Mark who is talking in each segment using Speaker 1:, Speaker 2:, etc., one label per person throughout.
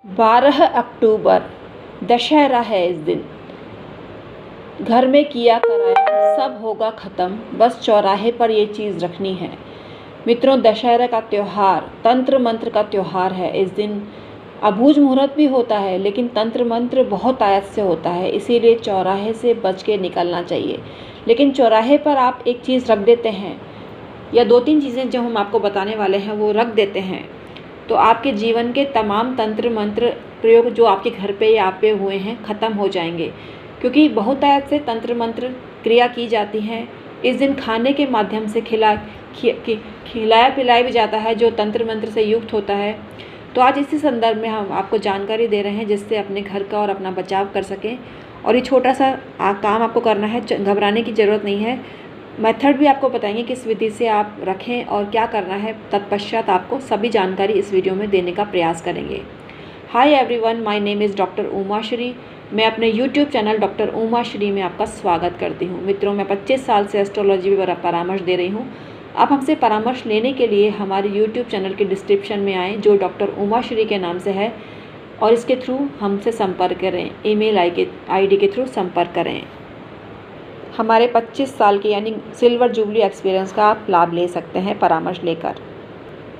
Speaker 1: 12 अक्टूबर दशहरा है इस दिन। घर में किया कराया सब होगा ख़त्म, बस चौराहे पर ये चीज़ रखनी है। मित्रों, दशहरा का त्यौहार तंत्र मंत्र का त्यौहार है। इस दिन अबूझ मुहूर्त भी होता है, लेकिन तंत्र मंत्र बहुत आयत से होता है, इसीलिए चौराहे से बच के निकलना चाहिए। लेकिन चौराहे पर आप एक चीज़ रख देते हैं या 2-3 चीज़ें जो हम आपको बताने वाले हैं वो रख देते हैं, तो आपके जीवन के तमाम तंत्र मंत्र प्रयोग जो आपके घर पे या आप पे हुए हैं ख़त्म हो जाएंगे। क्योंकि बहुत आयत से तंत्र मंत्र क्रिया की जाती हैं। इस दिन खाने के माध्यम से खिलाया पिलाया भी जाता है जो तंत्र मंत्र से युक्त होता है। तो आज इसी संदर्भ में हम आपको जानकारी दे रहे हैं जिससे अपने घर का और अपना बचाव कर सकें। और ये छोटा सा काम आपको करना है, घबराने की ज़रूरत नहीं है। मेथड भी आपको बताएंगे किस विधि से आप रखें और क्या करना है। तत्पश्चात आपको सभी जानकारी इस वीडियो में देने का प्रयास करेंगे। Hi everyone, my name is doctor Uma Shri. मैं अपने YouTube channel doctor Uma Shri में आपका स्वागत करती हूँ। मित्रों, मैं 25 साल से एस्ट्रोलॉजी पर परामर्श दे रही हूँ। आप हमसे परामर्श लेने के लिए हमारे यूट्यूब चैनल के डिस्क्रिप्शन में आएँ, जो डॉक्टर उमा श्री के नाम से है, और इसके थ्रू हमसे संपर्क करें। ईमेल आईडी के थ्रू संपर्क करें। हमारे 25 साल के यानी सिल्वर जुबली एक्सपीरियंस का आप लाभ ले सकते हैं परामर्श लेकर।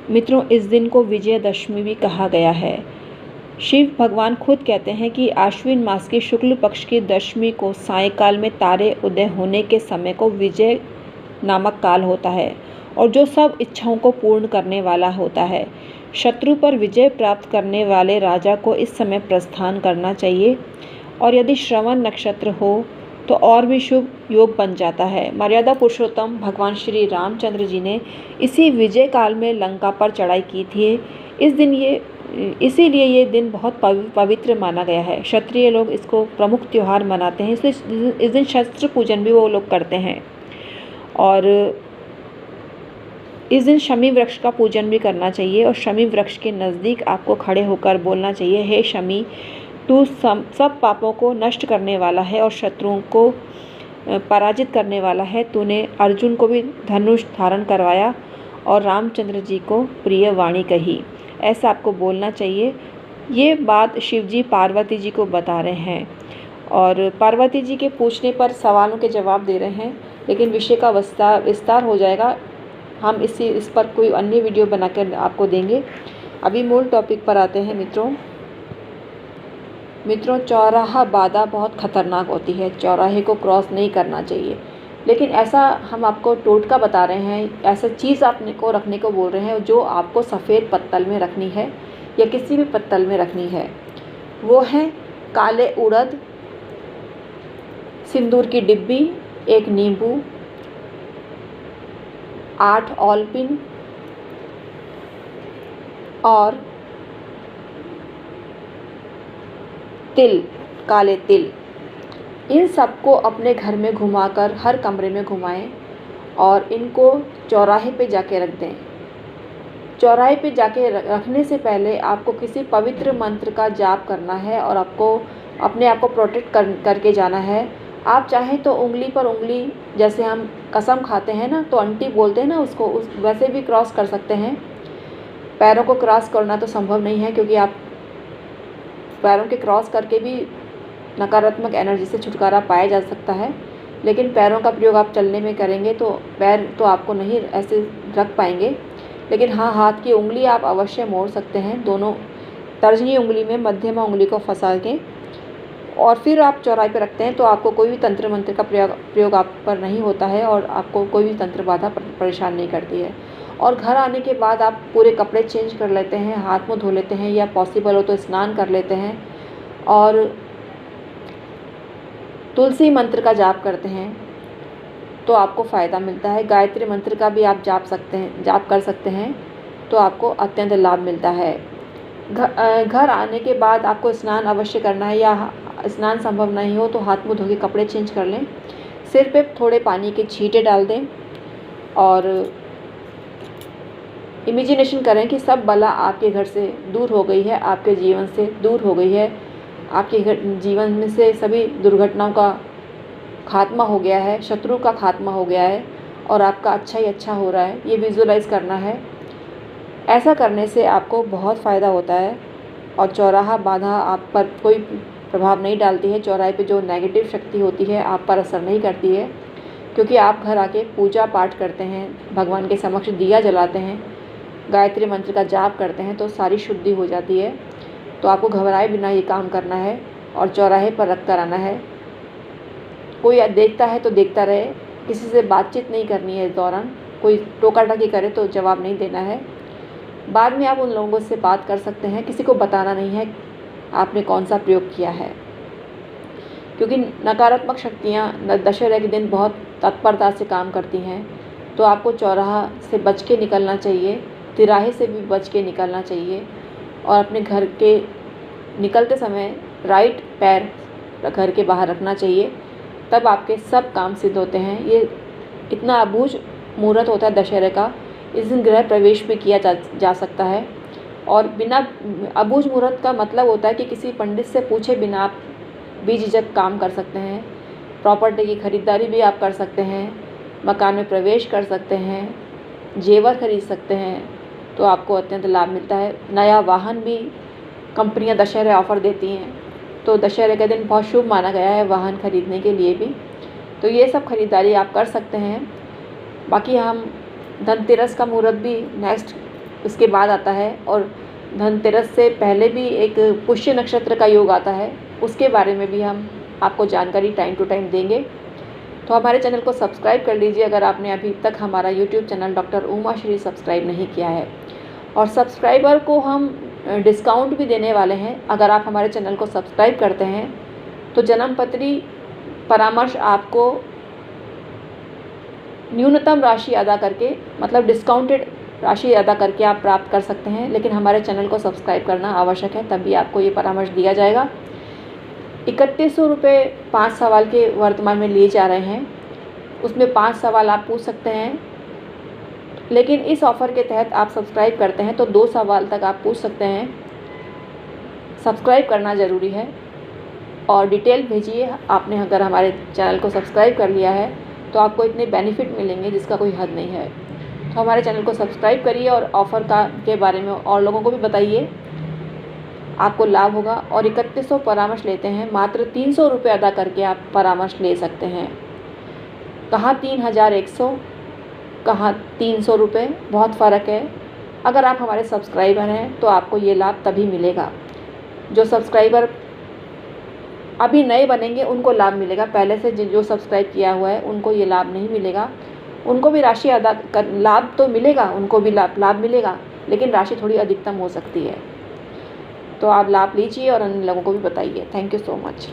Speaker 1: मित्रों, इस दिन को विजयदशमी भी कहा गया है। शिव भगवान खुद कहते हैं कि आश्विन मास के शुक्ल पक्ष की दशमी को सायंकाल में तारे उदय होने के समय को विजय नामक काल होता है और जो सब इच्छाओं को पूर्ण करने वाला होता है। शत्रु पर विजय प्राप्त करने वाले राजा को इस समय प्रस्थान करना चाहिए, और यदि श्रवण नक्षत्र हो तो और भी शुभ योग बन जाता है। मर्यादा पुरुषोत्तम भगवान श्री रामचंद्र जी ने इसी विजय काल में लंका पर चढ़ाई की थी। इसीलिए ये दिन बहुत पवित्र माना गया है। क्षत्रिय लोग इसको प्रमुख त्यौहार मनाते हैं। इस दिन शस्त्र पूजन भी वो लोग करते हैं, और इस दिन शमी वृक्ष का पूजन भी करना चाहिए। और शमी वृक्ष के नज़दीक आपको खड़े होकर बोलना चाहिए, हे शमी, तू सब पापों को नष्ट करने वाला है और शत्रुओं को पराजित करने वाला है। तूने अर्जुन को भी धनुष धारण करवाया और रामचंद्र जी को प्रिय वाणी कही। ऐसा आपको बोलना चाहिए। ये बात शिवजी पार्वती जी को बता रहे हैं, और पार्वती जी के पूछने पर सवालों के जवाब दे रहे हैं, लेकिन विषय का विस्तार हो जाएगा। हम इस पर कोई अन्य वीडियो बनाकर आपको देंगे। अभी मूल टॉपिक पर आते हैं। मित्रों, चौराहा बाधा बहुत ख़तरनाक होती है। चौराहे को क्रॉस नहीं करना चाहिए, लेकिन ऐसा हम आपको टोटका बता रहे हैं, ऐसा चीज़ आपने को रखने को बोल रहे हैं जो आपको सफ़ेद पत्तल में रखनी है या किसी भी पत्तल में रखनी है। वो है काले उड़द, सिंदूर की डिब्बी, एक नींबू, 8 ऑलपिन और तिल, काले तिल। इन सबको अपने घर में घुमाकर हर कमरे में घुमाएं और इनको चौराहे पे जाके रख दें। चौराहे पे जाके रखने से पहले आपको किसी पवित्र मंत्र का जाप करना है और आपको अपने आप को प्रोटेक्ट करके जाना है। आप चाहें तो उंगली पर उंगली, जैसे हम कसम खाते हैं ना, तो आंटी बोलते हैं ना उसको, वैसे भी क्रॉस कर सकते हैं। पैरों को क्रॉस करना तो संभव नहीं है, क्योंकि आप पैरों के क्रॉस करके भी नकारात्मक एनर्जी से छुटकारा पाया जा सकता है। लेकिन पैरों का प्रयोग आप चलने में करेंगे तो पैर तो आपको नहीं ऐसे रख पाएंगे। लेकिन हाँ, हाथ की उंगली आप अवश्य मोड़ सकते हैं। दोनों तर्जनी उंगली में मध्यमा उंगली को फंसा के और फिर आप चौराहे पर रखते हैं, तो आपको कोई भी तंत्र मंत्र का प्रयोग आप पर नहीं होता है और आपको कोई भी तंत्र बाधा परेशान नहीं करती है। और घर आने के बाद आप पूरे कपड़े चेंज कर लेते हैं, हाथ मुँह धो लेते हैं, या पॉसिबल हो तो स्नान कर लेते हैं और तुलसी मंत्र का जाप करते हैं, तो आपको फ़ायदा मिलता है। गायत्री मंत्र का भी आप जाप कर सकते हैं, तो आपको अत्यंत लाभ मिलता है। घर आने के बाद आपको स्नान अवश्य करना है, या स्नान संभव नहीं हो तो हाथ मुँह धो के कपड़े चेंज कर लें। सिर पे थोड़े पानी के छींटे डाल दें और इमेजिनेशन करें कि सब बला आपके घर से दूर हो गई है, आपके जीवन से दूर हो गई है, आपके जीवन में से सभी दुर्घटनाओं का खात्मा हो गया है, शत्रु का खात्मा हो गया है और आपका अच्छा ही अच्छा हो रहा है। ये विजुअलाइज़ करना है। ऐसा करने से आपको बहुत फ़ायदा होता है। और चौराहा बाधा आप पर कोई प्रभाव नहीं डालती है। चौराहे पे जो नेगेटिव शक्ति होती है आप पर असर नहीं करती है, क्योंकि आप घर आके पूजा पाठ करते हैं, भगवान के समक्ष दिया जलाते हैं, गायत्री मंत्र का जाप करते हैं, तो सारी शुद्धि हो जाती है। तो आपको घबराए बिना ये काम करना है और चौराहे पर रख कर आना है। कोई देखता है तो देखता रहे, किसी से बातचीत नहीं करनी है इस दौरान। कोई टोका टाकी करे तो जवाब नहीं देना है। बाद में आप उन लोगों से बात कर सकते हैं, किसी को बताना नहीं है आपने कौन सा प्रयोग किया है, क्योंकि नकारात्मक शक्तियाँ दशहरे के दिन बहुत तत्परता से काम करती हैं। तो आपको चौराहा से बच के निकलना चाहिए, तिराहे से भी बच के निकलना चाहिए, और अपने घर के निकलते समय राइट पैर घर के बाहर रखना चाहिए, तब आपके सब काम सिद्ध होते हैं। ये इतना अबूझ मुहूर्त होता है दशहरे का, इस दिन गृह प्रवेश भी किया जा सकता है। और बिना अबूझ मुहूर्त का मतलब होता है कि किसी पंडित से पूछे बिना आप बेझिझक काम कर सकते हैं। प्रॉपर्टी की खरीदारी भी आप कर सकते हैं, मकान में प्रवेश कर सकते हैं, जेवर खरीद सकते हैं, तो आपको अत्यंत लाभ मिलता है। नया वाहन भी कंपनियां दशहरे ऑफ़र देती हैं, तो दशहरे के दिन बहुत शुभ माना गया है वाहन खरीदने के लिए भी। तो ये सब खरीदारी आप कर सकते हैं। बाकी हम धनतेरस का मुहूर्त भी नेक्स्ट इसके बाद आता है, और धनतेरस से पहले भी एक पुष्य नक्षत्र का योग आता है, उसके बारे में भी हम आपको जानकारी टाइम टू टाइम देंगे। तो हमारे चैनल को सब्सक्राइब कर लीजिए अगर आपने अभी तक हमारा YouTube channel doctor Uma Shri subscribe नहीं किया है। और सब्सक्राइबर को हम डिस्काउंट भी देने वाले हैं। अगर आप हमारे चैनल को सब्सक्राइब करते हैं तो जन्मपत्री परामर्श आपको न्यूनतम राशि अदा करके, मतलब डिस्काउंटेड राशि अदा करके आप प्राप्त कर सकते हैं। लेकिन हमारे चैनल को सब्सक्राइब करना आवश्यक है, तभी आपको ये परामर्श दिया जाएगा। 3100 रुपये 5 सवाल के वर्तमान में लिए जा रहे हैं, उसमें 5 सवाल आप पूछ सकते हैं। लेकिन इस ऑफ़र के तहत आप सब्सक्राइब करते हैं तो 2 सवाल तक आप पूछ सकते हैं। सब्सक्राइब करना ज़रूरी है और डिटेल भेजिए। आपने अगर हमारे चैनल को सब्सक्राइब कर लिया है तो आपको इतने बेनिफिट मिलेंगे जिसका कोई हद नहीं है। तो हमारे चैनल को सब्सक्राइब करिए और ऑफ़र के बारे में और लोगों को भी बताइए, आपको लाभ होगा। और 3100 परामर्श लेते हैं, मात्र 300 रुपये अदा करके आप परामर्श ले सकते हैं। कहाँ 3100, कहाँ 300 रुपये, बहुत फ़र्क है। अगर आप हमारे सब्सक्राइबर हैं तो आपको ये लाभ तभी मिलेगा। जो सब्सक्राइबर अभी नए बनेंगे उनको लाभ मिलेगा, पहले से जो सब्सक्राइब किया हुआ है उनको ये लाभ नहीं मिलेगा। उनको भी राशि अदा कर लाभ तो मिलेगा, उनको भी लाभ मिलेगा, लेकिन राशि थोड़ी अधिकतम हो सकती है। तो आप लाभ लीजिए और अन्य लोगों को भी बताइए। Thank you so much.